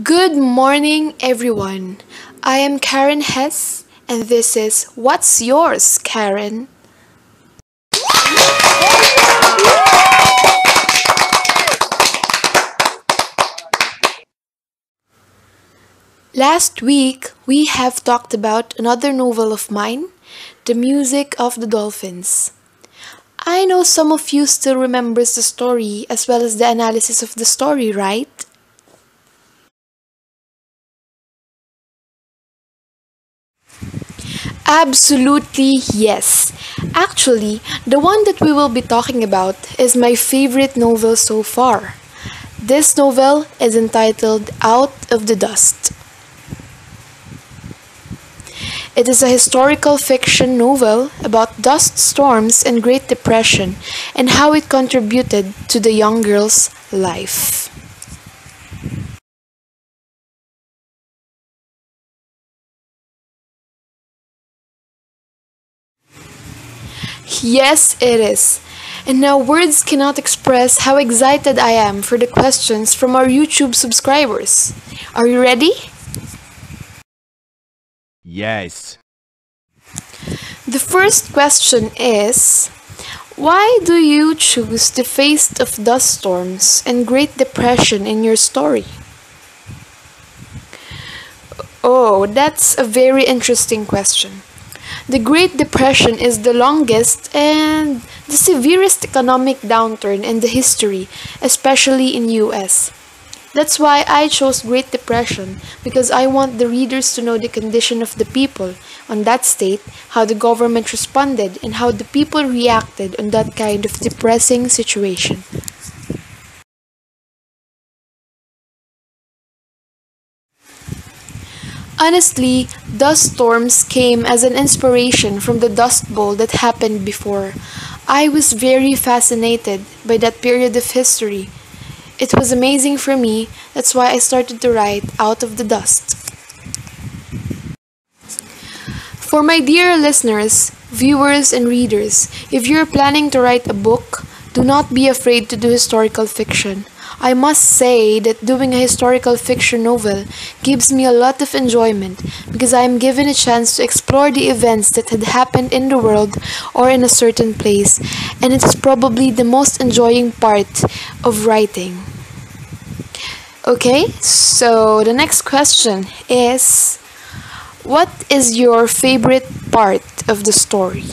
Good morning, everyone. I am Karen Hess, and this is What's Yours, Karen? Last week, we have talked about another novel of mine, The Music of the Dolphins. I know some of you still remembers the story as well as the analysis of the story, right? Absolutely yes. Actually, the one that we will be talking about is my favorite novel so far. This novel is entitled Out of the Dust. It is a historical fiction novel about dust storms and Great Depression and how it contributed to the young girl's life. Yes, it is. And now words cannot express how excited I am for the questions from our YouTube subscribers. Are you ready? Yes. The first question is, why do you choose the face of dust storms and Great Depression in your story? Oh, that's a very interesting question. The Great Depression is the longest and the severest economic downturn in the history, especially in US. That's why I chose Great Depression because I want the readers to know the condition of the people on that state, how the government responded, and how the people reacted on that kind of depressing situation. Honestly, dust storms came as an inspiration from the Dust Bowl that happened before. I was very fascinated by that period of history. It was amazing for me, that's why I started to write Out of the Dust. For my dear listeners, viewers, and readers, if you're planning to write a book, do not be afraid to do historical fiction. I must say that doing a historical fiction novel gives me a lot of enjoyment because I am given a chance to explore the events that had happened in the world or in a certain place, and it is probably the most enjoying part of writing. Okay, so the next question is, what is your favorite part of the story?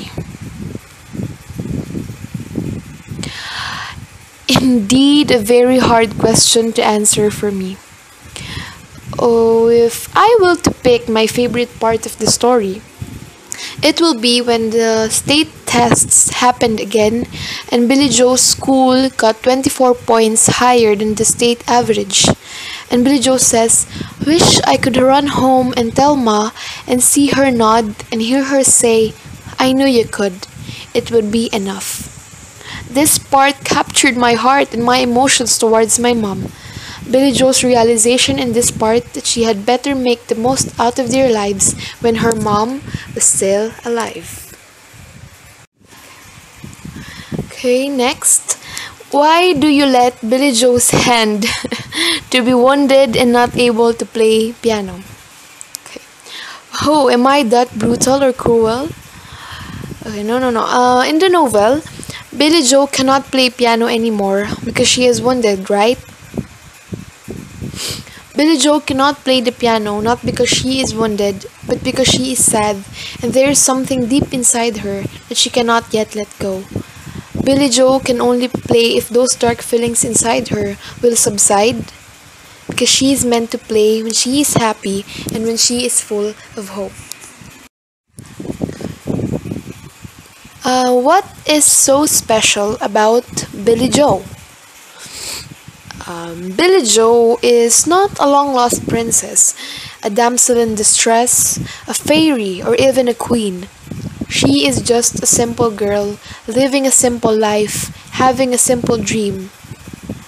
Indeed, a very hard question to answer for me. Oh, if I were to pick my favorite part of the story, it will be when the state tests happened again and Billy Joe's school got 24 points higher than the state average. And Billy Joe says, "Wish I could run home and tell Ma and see her nod and hear her say, 'I knew you could.' It would be enough." This part captured my heart and my emotions towards my mom. Billy Joe's realization in this part that she had better make the most out of their lives when her mom was still alive. Okay, next. Why do you let Billy Joe's hand to be wounded and not able to play piano? Okay. Oh, am I that brutal or cruel? Okay, no. In the novel, Billy Joe cannot play piano anymore because she is wounded, right? Billy Joe cannot play the piano not because she is wounded, but because she is sad and there is something deep inside her that she cannot yet let go. Billy Joe can only play if those dark feelings inside her will subside because she is meant to play when she is happy and when she is full of hope. What is so special about Billy Joe? Billy Joe is not a long lost princess, a damsel in distress, a fairy, or even a queen. She is just a simple girl, living a simple life, having a simple dream.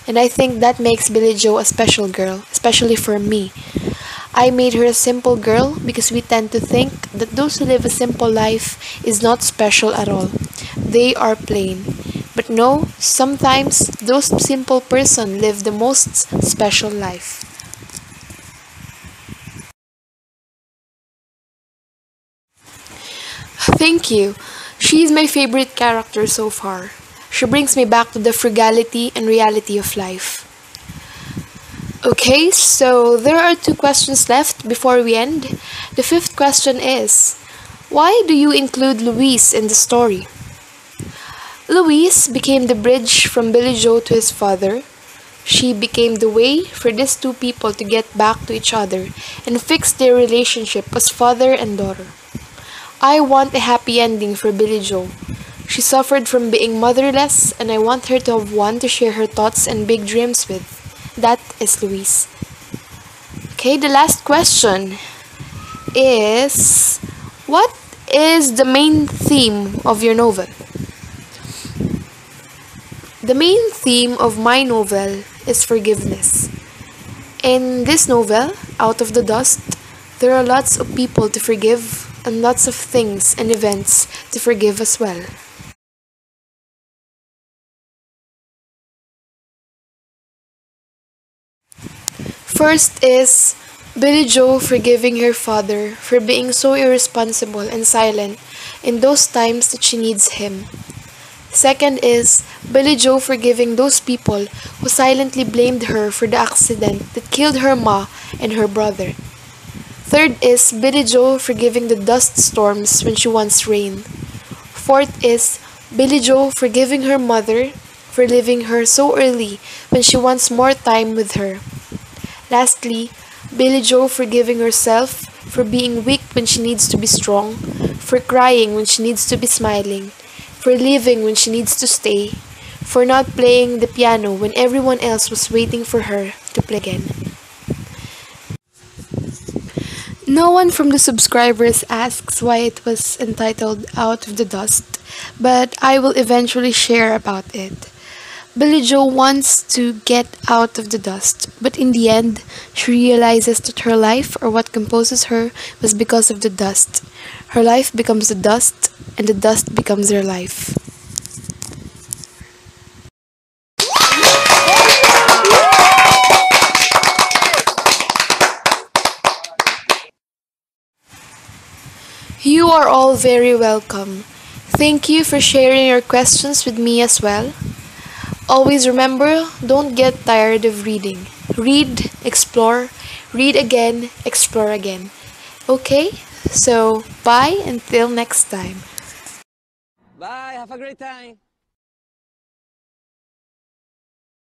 And I think that makes Billy Joe a special girl, especially for me. I made her a simple girl because we tend to think that those who live a simple life is not special at all. They are plain. But no, sometimes those simple person live the most special life. Thank you. She is my favorite character so far. She brings me back to the frugality and reality of life. Okay, so there are two questions left before we end. The fifth question is, why do you include Luis in the story? Luis became the bridge from Billy Joe to his father. She became the way for these two people to get back to each other and fix their relationship as father and daughter. I want a happy ending for Billy Joe. She suffered from being motherless, and I want her to have one to share her thoughts and big dreams with. That is Luis. Okay, the last question is, what is the main theme of your novel? The main theme of my novel is forgiveness. In this novel, Out of the Dust, there are lots of people to forgive and lots of things and events to forgive as well. First is Billy Joe forgiving her father for being so irresponsible and silent in those times that she needs him. Second is Billy Joe forgiving those people who silently blamed her for the accident that killed her ma and her brother. Third is Billy Joe forgiving the dust storms when she wants rain. Fourth is Billy Joe forgiving her mother for leaving her so early when she wants more time with her. Lastly, Billy Joe forgiving herself for being weak when she needs to be strong, for crying when she needs to be smiling, for leaving when she needs to stay, for not playing the piano when everyone else was waiting for her to play again. No one from the subscribers asks why it was entitled Out of the Dust, but I will eventually share about it. Billy Joe wants to get out of the dust, but in the end, she realizes that her life or what composes her was because of the dust. Her life becomes the dust, and the dust becomes her life. You are all very welcome. Thank you for sharing your questions with me as well. Always remember, don't get tired of reading. Read, explore, read again, explore again. Okay? So, bye until next time. Bye. Have a great time.